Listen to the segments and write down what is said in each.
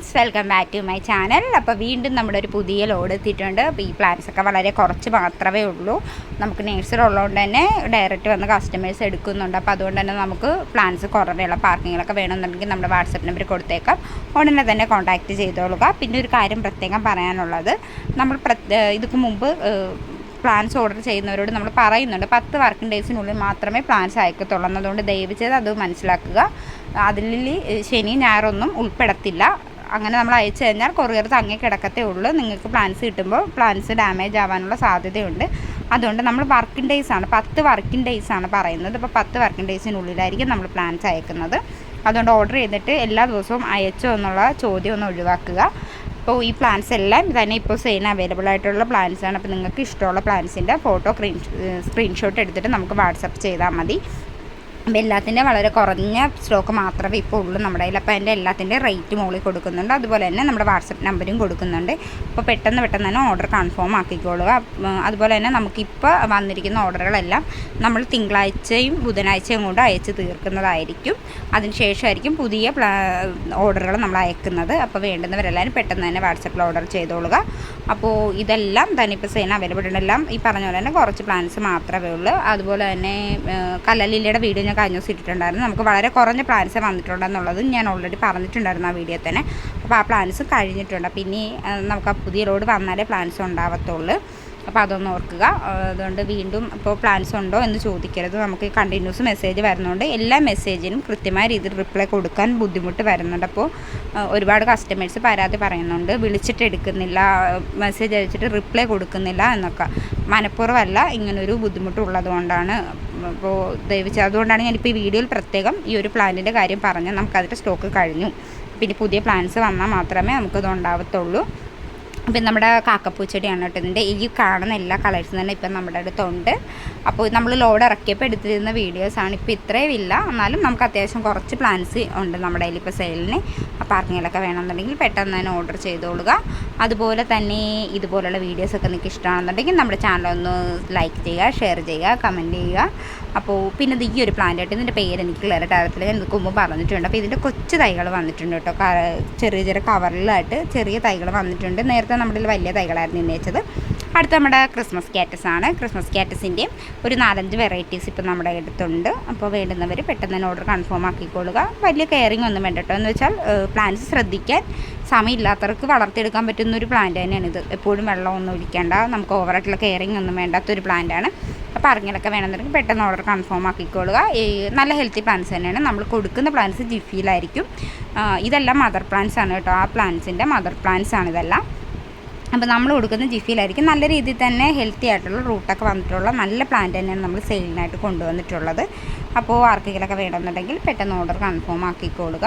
Friends, welcome back to my channel. അപ്പോൾ വീണ്ടും നമ്മുടെ ഒരു പുതിയ ലോഡ് എത്തിയിട്ടുണ്ട്. അപ്പോൾ ഈ പ്ലാന്റ്സൊക്കെ വളരെ കുറച്ച് മാത്രമേ ഉള്ളൂ. നമുക്ക് നേഴ്സറി ഉള്ളതുകൊണ്ട് തന്നെ ഡയറക്റ്റ് വന്ന് കസ്റ്റമേഴ്സ് എടുക്കുന്നുണ്ട്. അപ്പോൾ അതുകൊണ്ട് തന്നെ നമുക്ക് പ്ലാന്റ്സ് കുറവുള്ള പാർക്കിങ്ങിലൊക്കെ വേണമെന്നുണ്ടെങ്കിൽ നമ്മുടെ വാട്സപ്പ് നമ്പർ കൊടുത്തേക്കാം. ഉടനെ തന്നെ കോൺടാക്റ്റ് ചെയ്തോളുക. പിന്നെ ഒരു കാര്യം പ്രത്യേകം പറയാനുള്ളത്, നമ്മൾ ഇതിക്ക് മുമ്പ് പ്ലാൻസ് ഓർഡർ ചെയ്യുന്നവരോട് നമ്മൾ പറയുന്നുണ്ട് 10 വർക്കിംഗ് ഡേയ്സിനുള്ളിൽ മാത്രമേ പ്ലാൻസ് അയക്കത്തുള്ളൂ. എന്നതുകൊണ്ട് ദയവ് ചെയ്ത് അത് മനസ്സിലാക്കുക. അതിൽ ശനി ഞായറൊന്നും ഉൾപ്പെടത്തില്ല. അങ്ങനെ നമ്മൾ അയച്ചു കഴിഞ്ഞാൽ കൊറിയർ തങ്ങി കിടക്കത്തേ ഉള്ളൂ. നിങ്ങൾക്ക് പ്ലാൻസ് കിട്ടുമ്പോൾ പ്ലാൻസ് ഡാമേജ് ആവാനുള്ള സാധ്യതയുണ്ട്. അതുകൊണ്ട് നമ്മൾ വർക്കിംഗ് ഡേയ്സാണ് 10 വർക്കിംഗ് ഡേയ്സാണ് പറയുന്നത്. അപ്പോൾ 10 വർക്കിംഗ് ഡേയ്സിനുള്ളിലായിരിക്കും നമ്മൾ പ്ലാൻസ് അയക്കുന്നത്. അതുകൊണ്ട് ഓർഡർ ചെയ്തിട്ട് എല്ലാ ദിവസവും അയച്ചോ എന്നുള്ള ചോദ്യം ഒന്ന് ഒഴിവാക്കുക. അപ്പോൾ ഈ പ്ലാൻസ് എല്ലാം തന്നെ ഇപ്പോൾ സെയിലിന് അവൈലബിൾ ആയിട്ടുള്ള പ്ലാൻസാണ്. അപ്പോൾ നിങ്ങൾക്ക് ഇഷ്ടമുള്ള പ്ലാൻസിൻ്റെ ഫോട്ടോ സ്ക്രീൻഷോട്ട് എടുത്തിട്ട് നമുക്ക് വാട്സപ്പ് ചെയ്താൽ മതി. അപ്പോൾ എല്ലാത്തിൻ്റെ വളരെ കുറഞ്ഞ സ്റ്റോക്ക് മാത്രമേ ഇപ്പോൾ ഉള്ളൂ നമ്മുടെ കയ്യിൽ. അപ്പോൾ അതിൻ്റെ എല്ലാത്തിൻ്റെ റേറ്റ് മുകളിൽ കൊടുക്കുന്നുണ്ട്. അതുപോലെ തന്നെ നമ്മുടെ വാട്സപ്പ് നമ്പരും കൊടുക്കുന്നുണ്ട്. അപ്പോൾ പെട്ടെന്ന് തന്നെ ഓർഡർ കൺഫേം ആക്കിക്കോളുക. അതുപോലെ തന്നെ നമുക്കിപ്പോൾ വന്നിരിക്കുന്ന ഓർഡറുകളെല്ലാം നമ്മൾ തിങ്കളാഴ്ചയും ബുധനാഴ്ചയും കൊണ്ട് അയച്ച് തീർക്കുന്നതായിരിക്കും. അതിനുശേഷമായിരിക്കും പുതിയ ഓർഡറുകൾ നമ്മൾ അയക്കുന്നത്. അപ്പോൾ വേണ്ടുന്നവരെല്ലാവരും പെട്ടെന്ന് തന്നെ വാട്സപ്പിൽ ഓർഡർ ചെയ്തോളുക. അപ്പോൾ ഇതെല്ലാം തന്നെ ഇപ്പോൾ സെയിലിന് അവൈലബിൾ ഉണ്ട്. എല്ലാം ഈ പറഞ്ഞ പോലെ തന്നെ കുറച്ച് പ്ലാൻസ് മാത്രമേ ഉള്ളൂ. അതുപോലെ തന്നെ കല്ലലില്ലയുടെ വീഡിയോ ഞാൻ കഴിഞ്ഞ ദിവസം ഇട്ടിട്ടുണ്ടായിരുന്നു. നമുക്ക് വളരെ കുറഞ്ഞ പ്ലാൻസ് വന്നിട്ടുണ്ടെന്നുള്ളത് ഞാൻ ഓൾറെഡി പറഞ്ഞിട്ടുണ്ടായിരുന്നു ആ വീഡിയോ തന്നെ. അപ്പോൾ ആ പ്ലാൻസ് കഴിഞ്ഞിട്ടുണ്ട്. പിന്നെ നമുക്ക് ആ പുതിയ ലോഡ് വന്നാലേ പ്ലാൻസ് ഉണ്ടാവത്തുള്ളൂ. അപ്പോൾ അതൊന്ന് ഓർക്കുക. അതുകൊണ്ട് വീണ്ടും ഇപ്പോൾ പ്ലാൻസ് ഉണ്ടോ എന്ന് ചോദിക്കരുത്. നമുക്ക് കണ്ടിന്യൂസ് മെസ്സേജ് വരുന്നുണ്ട്. എല്ലാ മെസ്സേജിനും കൃത്യമായ രീതിയിൽ റിപ്ലൈ കൊടുക്കാൻ ബുദ്ധിമുട്ട് വരുന്നുണ്ട്. അപ്പോൾ ഒരുപാട് കസ്റ്റമേഴ്സ് പരാതി പറയുന്നുണ്ട്, വിളിച്ചിട്ട് എടുക്കുന്നില്ല, മെസ്സേജ് അയച്ചിട്ട് റിപ്ലൈ കൊടുക്കുന്നില്ല എന്നൊക്കെ. മനഃപൂർവ്വമല്ല, ഇങ്ങനൊരു ബുദ്ധിമുട്ടുള്ളത് കൊണ്ടാണ്. അപ്പോൾ ദയവിച്ച് അതുകൊണ്ടാണ് ഞാനിപ്പോൾ ഈ വീഡിയോയിൽ പ്രത്യേകം ഈ ഒരു പ്ലാന്റിൻ്റെ കാര്യം പറഞ്ഞാൽ നമുക്കതിൻ്റെ സ്റ്റോക്ക് കഴിഞ്ഞു. പിന്നെ പുതിയ പ്ലാൻസ് വന്നാൽ മാത്രമേ നമുക്കത് ഉണ്ടാവത്തുള്ളൂ. അപ്പം നമ്മുടെ കാക്കപ്പൂച്ചെടിയാണ് കേട്ടോ. ഇതിൻ്റെ ഈ കാണുന്ന എല്ലാ കളേഴ്സും തന്നെ ഇപ്പം നമ്മുടെ അടുത്തുണ്ട്. അപ്പോൾ നമ്മൾ ലോഡ് ഇറക്കിയപ്പോൾ എടുത്തിരുന്ന വീഡിയോസാണ്. ഇപ്പോൾ ഇത്രയും ഇല്ല, എന്നാലും നമുക്ക് അത്യാവശ്യം കുറച്ച് പ്ലാൻസ് ഉണ്ട് നമ്മുടെ കയ്യിൽ ഇപ്പോൾ സെയിലിന്. അപ്പോൾ ആർക്കെങ്കിലൊക്കെ വേണമെന്നുണ്ടെങ്കിൽ പെട്ടെന്ന് തന്നെ ഓർഡർ ചെയ്തോളുക. അതുപോലെ തന്നെ ഇതുപോലുള്ള വീഡിയോസൊക്കെ നിങ്ങൾക്ക് ഇഷ്ടമാണെന്നുണ്ടെങ്കിൽ നമ്മുടെ ചാനലൊന്ന് ലൈക്ക് ചെയ്യുക, ഷെയർ ചെയ്യുക, കമൻറ്റ് ചെയ്യുക. അപ്പോൾ പിന്നെ ഈ ഒരു പ്ലാന്റ് ആയിട്ട് ഇതിൻ്റെ പേര് എനിക്ക് ക്ലിയറായിട്ട് അറിയത്തില്ല, ഞാൻ ഇതിന് മുമ്പ് പറഞ്ഞിട്ടുണ്ട്. അപ്പോൾ ഇതിൻ്റെ കൊച്ചു തൈകൾ വന്നിട്ടുണ്ട് കേട്ടോ. ചെറിയ കവറിലായിട്ട് ചെറിയ തൈകൾ വന്നിട്ടുണ്ട്. നേരത്തെ നമ്മുടെ വലിയ തൈകളായിരുന്നു ഇന്നേച്ചത്. അടുത്ത നമ്മുടെ ക്രിസ്മസ് ക്യാറ്റസ് ആണ്. ക്രിസ്മസ് ക്യാറ്റസിൻ്റെയും ഒരു 4-5 വെറൈറ്റീസ് ഇപ്പോൾ നമ്മുടെ അടുത്തുണ്ട്. അപ്പോൾ വേണ്ടുന്നവർ പെട്ടെന്ന് തന്നെ ഓർഡർ കൺഫേം ആക്കിക്കൊള്ളുക. വലിയ കെയറിങ് ഒന്നും വേണ്ട കേട്ടോ. എന്ന് വെച്ചാൽ പ്ലാന്റ്സ് ശ്രദ്ധിക്കാൻ സമയമില്ലാത്തവർക്ക് വളർത്തിയെടുക്കാൻ പറ്റുന്ന ഒരു പ്ലാന്റ് തന്നെയാണിത്. എപ്പോഴും വെള്ളമൊന്നും ഒഴിക്കേണ്ട, നമുക്ക് ഓവറായിട്ടുള്ള കെയറിങ് ഒന്നും വേണ്ടാത്തൊരു പ്ലാന്റാണ്. അപ്പോൾ ആർക്കെങ്കിലൊക്കെ വേണമെന്നുണ്ടെങ്കിൽ പെട്ടെന്ന് ഓർഡർ കൺഫേം ആക്കിക്കൊള്ളുക. നല്ല ഹെൽത്തി പ്ലാന്റ്സ് തന്നെയാണ്. നമ്മൾ കൊടുക്കുന്ന പ്ലാന്റ്സ് ജിഫിയിലായിരിക്കും. ഇതെല്ലാം മദർ പ്ലാന്റ്സ് ആണ് കേട്ടോ. ആ പ്ലാന്റ്സിൻ്റെ മദർ പ്ലാന്റ്സ് ആണ് ഇതെല്ലാം. അപ്പോൾ നമ്മൾ കൊടുക്കുന്ന ജിഫിയിലായിരിക്കും. നല്ല രീതിയിൽ തന്നെ ഹെൽത്തി ആയിട്ടുള്ള റൂട്ടൊക്കെ വന്നിട്ടുള്ള നല്ല പ്ലാന്റ് തന്നെയാണ് നമ്മൾ സെയിലിനായിട്ട് കൊണ്ടുവന്നിട്ടുള്ളത്. അപ്പോൾ ആർക്കെങ്കിലൊക്കെ വേണമെന്നുണ്ടെങ്കിൽ പെട്ടെന്ന് ഓർഡർ കൺഫേം ആക്കിക്കൊള്ളുക.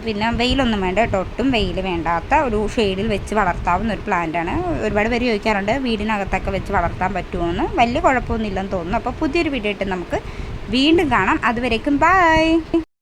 പിന്നെ വെയിലൊന്നും വേണ്ട കേട്ടോ. ഒട്ടും വെയിൽ വേണ്ടാത്ത ഒരു ഷെയ്ഡിൽ വെച്ച് വളർത്താവുന്ന ഒരു പ്ലാന്റാണ്. ഒരുപാട് പേര് ചോദിക്കാറുണ്ട് വീടിനകത്തൊക്കെ വെച്ച് വളർത്താൻ പറ്റുമോ എന്ന്. വലിയ കുഴപ്പമൊന്നുമില്ലെന്ന് തോന്നുന്നു. അപ്പോൾ പുതിയൊരു വീഡിയോ ആയിട്ട് നമുക്ക് വീണ്ടും കാണാം. അതുവരേക്കും ബൈ.